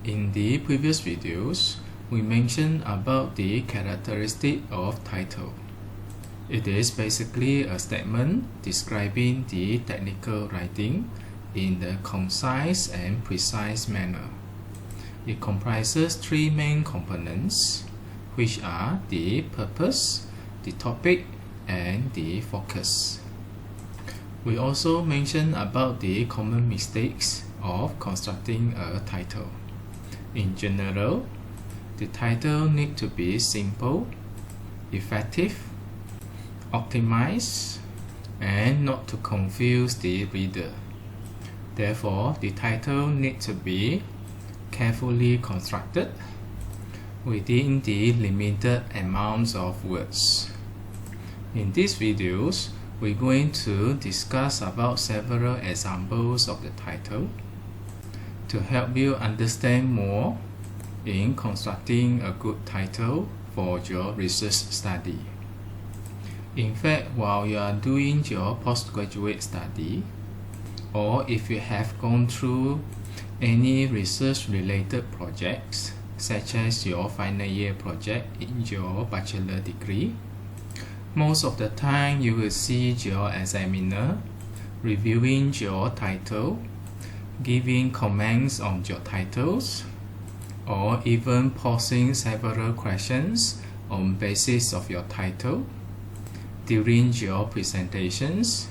In the previous videos, we mentioned about the characteristic of title. It is basically a statement describing the technical writing in a concise and precise manner. It comprises three main components, which are the purpose, the topic, and the focus. We also mentioned about the common mistakes of constructing a title. In general, the title needs to be simple, effective, optimized, and not to confuse the reader. Therefore, the title needs to be carefully constructed within the limited amounts of words. In these videos, we're going to discuss about several examples of the title to help you understand more in constructing a good title for your research study. In fact, while you are doing your postgraduate study, or if you have gone through any research-related projects, such as your final year project in your bachelor degree, most of the time you will see your examiner reviewing your title, giving comments on your titles, or even posing several questions on basis of your title during your presentations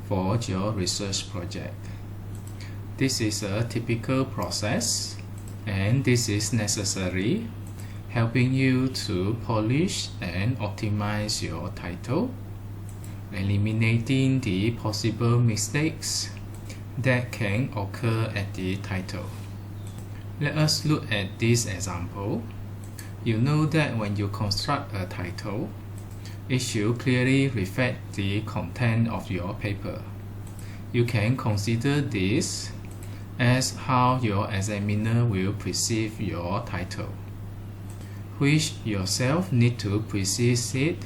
for your research project. This is a typical process, and this is necessary, helping you to polish and optimize your title, eliminating the possible mistakes that can occur at the title. Let us look at this example. You know that when you construct a title, it should clearly reflect the content of your paper. You can consider this as how your examiner will perceive your title, which yourself need to precise it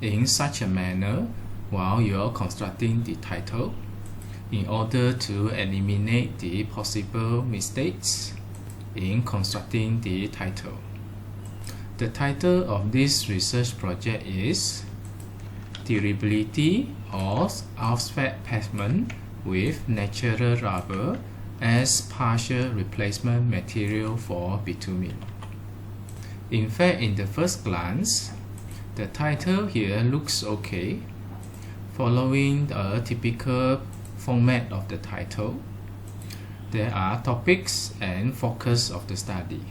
in such a manner while you're constructing the title in order to eliminate the possible mistakes in constructing the title. The title of this research project is Durability of Asphalt Pavement with Natural Rubber as Partial Replacement Material for Bitumen. In fact, in the first glance, the title here looks okay, following a typical format of the title. There are topics and focus of the study.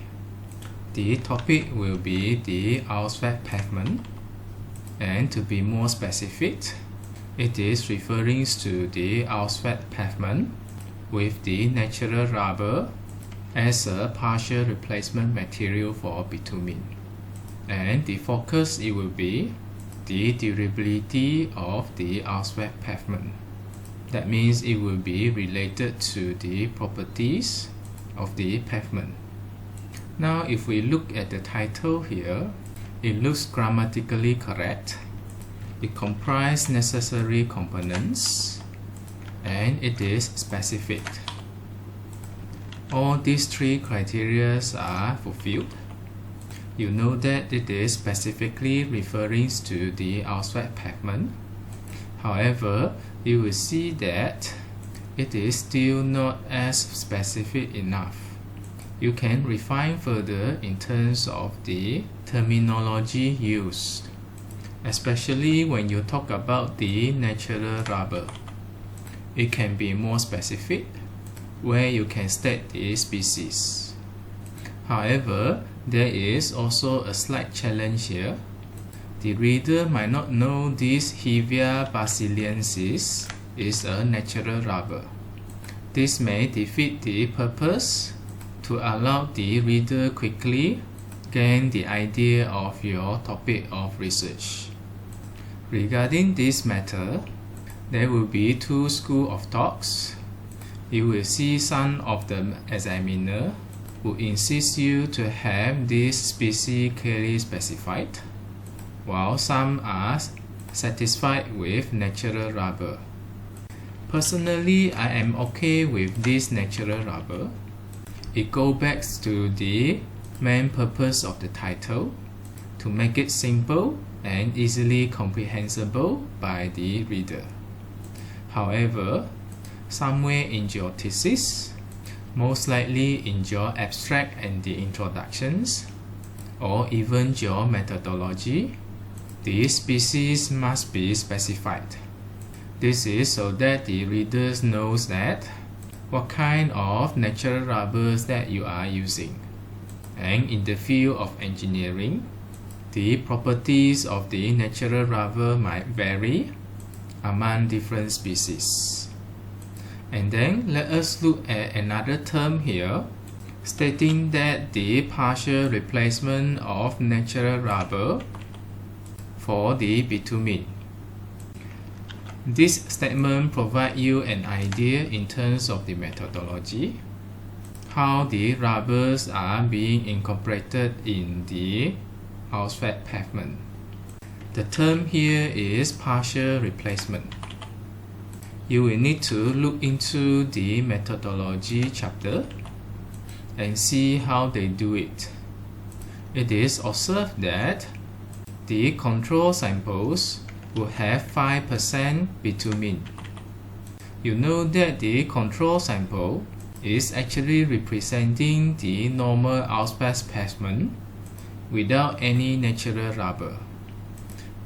The topic will be the asphalt pavement, and to be more specific, it is referring to the asphalt pavement with the natural rubber as a partial replacement material for bitumen. And the focus, it will be the durability of the asphalt pavement. That means it will be related to the properties of the pavement. Now, if we look at the title here, it looks grammatically correct. It comprises necessary components, and it is specific. All these three criteria are fulfilled. You know that it is specifically referring to the asphalt pavement. However, you will see that it is still not as specific enough. You can refine further in terms of the terminology used, especially when you talk about the natural rubber. It can be more specific, where you can state the species. However, there is also a slight challenge here. The reader might not know this Hevia brasiliensis is a natural rubber. This may defeat the purpose to allow the reader quickly gain the idea of your topic of research. Regarding this matter, there will be two schools of thoughts. You will see some of the examiner who insist you to have this species clearly specified, while some are satisfied with natural rubber. Personally, I am okay with this natural rubber. it goes back to the main purpose of the title, to make it simple and easily comprehensible by the reader. However, somewhere in your thesis, most likely in your abstract and the introductions, or even your methodology, the species must be specified. This is so that the readers knows that what kind of natural rubbers that you are using. And in the field of engineering, the properties of the natural rubber might vary among different species. And then let us look at another term here, stating that the partial replacement of natural rubber for the bitumen. This statement provides you an idea in terms of the methodology, how the rubbers are being incorporated in the asphalt pavement. The term here is partial replacement. You will need to look into the methodology chapter and see how they do it. It is observed that the control samples will have 5% bitumen. You know that the control sample is actually representing the normal asphalt pavement without any natural rubber.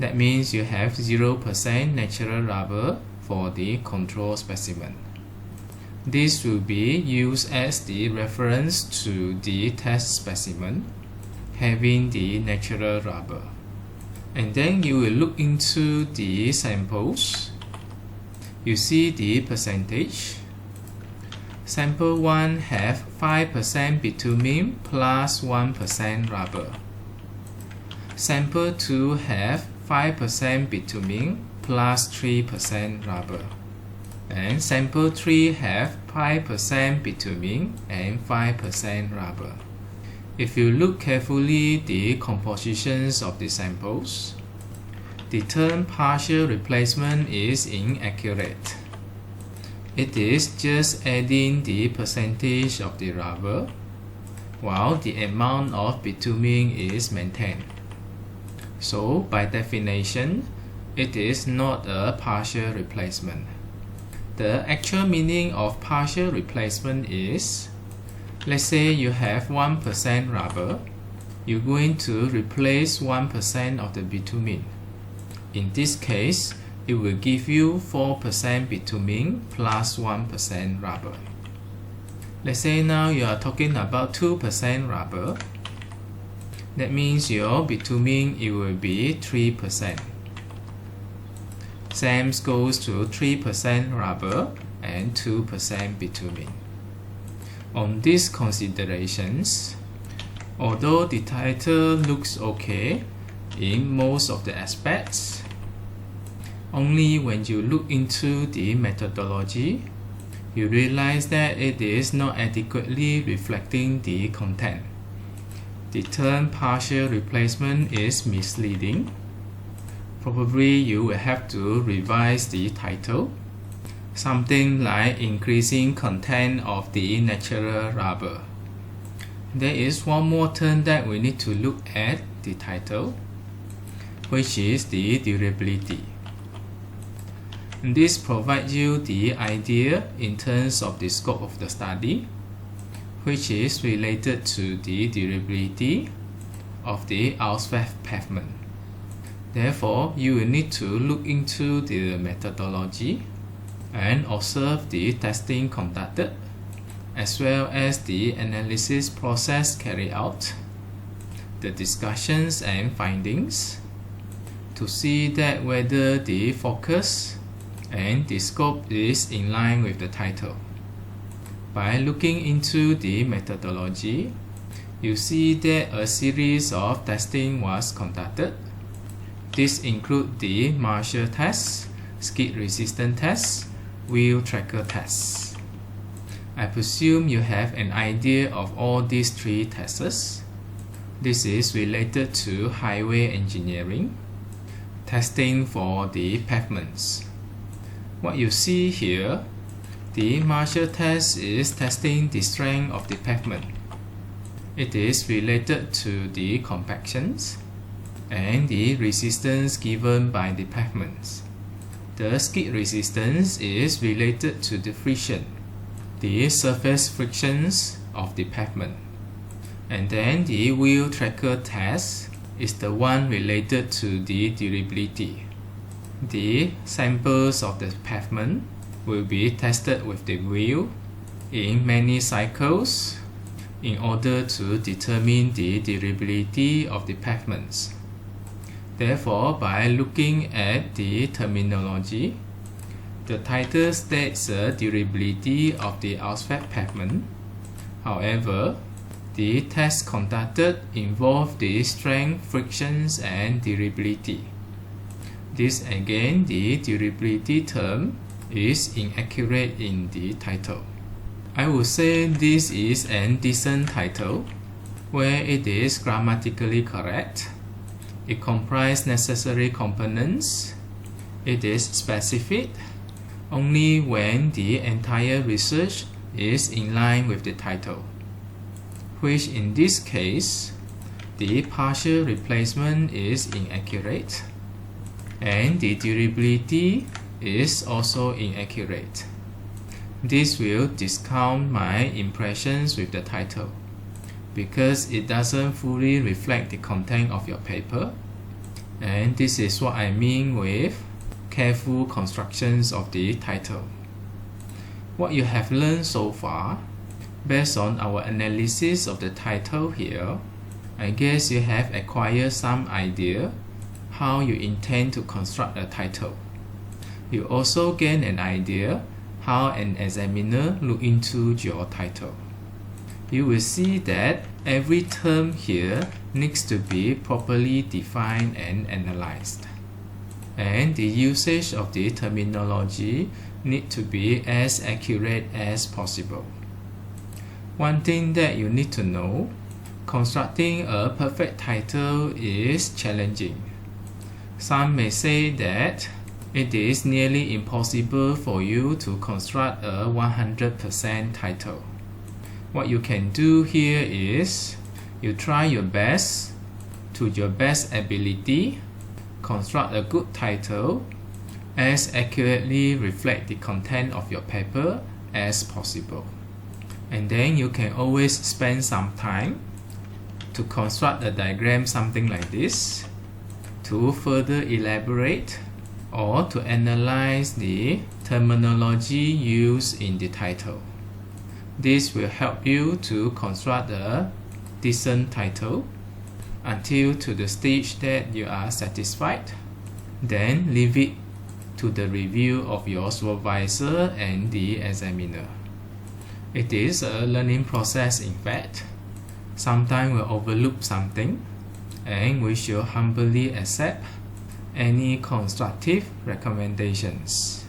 That means you have 0% natural rubber for the control specimen. This will be used as the reference to the test specimen having the natural rubber. And then you will look into the samples. You see the percentage. Sample 1 have 5% bitumen plus 1% rubber. Sample 2 have 5% bitumen plus 3% rubber. And sample 3 have 5% bitumen and 5% rubber. If you look carefully the compositions of the samples, the term partial replacement is inaccurate. It is just adding the percentage of the rubber, while the amount of bitumen is maintained. So, by definition, it is not a partial replacement. The actual meaning of partial replacement is, let's say you have 1% rubber, you're going to replace 1% of the bitumen. In this case, it will give you 4% bitumen plus 1% rubber. Let's say now you are talking about 2% rubber. That means your bitumen, it will be 3%. Same goes to 3% rubber and 2% bitumen. On these considerations, although the title looks okay in most of the aspects, only when you look into the methodology, you realize that it is not adequately reflecting the content. The term partial replacement is misleading. Probably you will have to revise the title. Something like increasing content of the natural rubber. There is one more term that we need to look at the title, which is the durability. This provides you the idea in terms of the scope of the study, which is related to the durability of the asphalt pavement. Therefore, you will need to look into the methodology and observe the testing conducted, as well as the analysis process carried out, the discussions and findings, to see that whether the focus and the scope is in line with the title. By looking into the methodology, you see that a series of testing was conducted. This includes the Marshall test, skid resistance test, wheel tracker tests. I presume you have an idea of all these three tests. This is related to highway engineering, testing for the pavements. What you see here The Marshall test is testing the strength of the pavement. It is related to the compactions and the resistance given by the pavements. The skid resistance is related to the friction, the surface frictions of the pavement. And then the wheel tracker test is the one related to the durability. The samples of the pavement will be tested with the wheel in many cycles in order to determine the durability of the pavements. Therefore, by looking at the terminology, the title states the durability of the asphalt pavement. However, the test conducted involved the strength, frictions, and durability. This again, the durability term is inaccurate in the title. I would say this is a decent title where it is grammatically correct. It comprises necessary components. It is specific only when the entire research is in line with the title, which in this case, the partial replacement is inaccurate and the durability is also inaccurate. This will discount my impressions with the title because it doesn't fully reflect the content of your paper, and this is what I mean with careful constructions of the title. What you have learned so far, based on our analysis of the title here, I guess you have acquired some idea how you intend to construct a title. You also gain an idea how an examiner look into your title. You will see that every term here needs to be properly defined and analyzed, and the usage of the terminology need to be as accurate as possible. One thing that you need to know, constructing a perfect title is challenging. Some may say that it is nearly impossible for you to construct a 100% title. What you can do here is you try your best, to your best ability, construct a good title as accurately reflect the content of your paper as possible. And then you can always spend some time to construct a diagram something like this to further elaborate or to analyze the terminology used in the title. This will help you to construct a decent title until to the stage that you are satisfied. Then leave it to the review of your supervisor and the examiner. It is a learning process in fact. Sometimes we'll overlook something and we should humbly accept any constructive recommendations.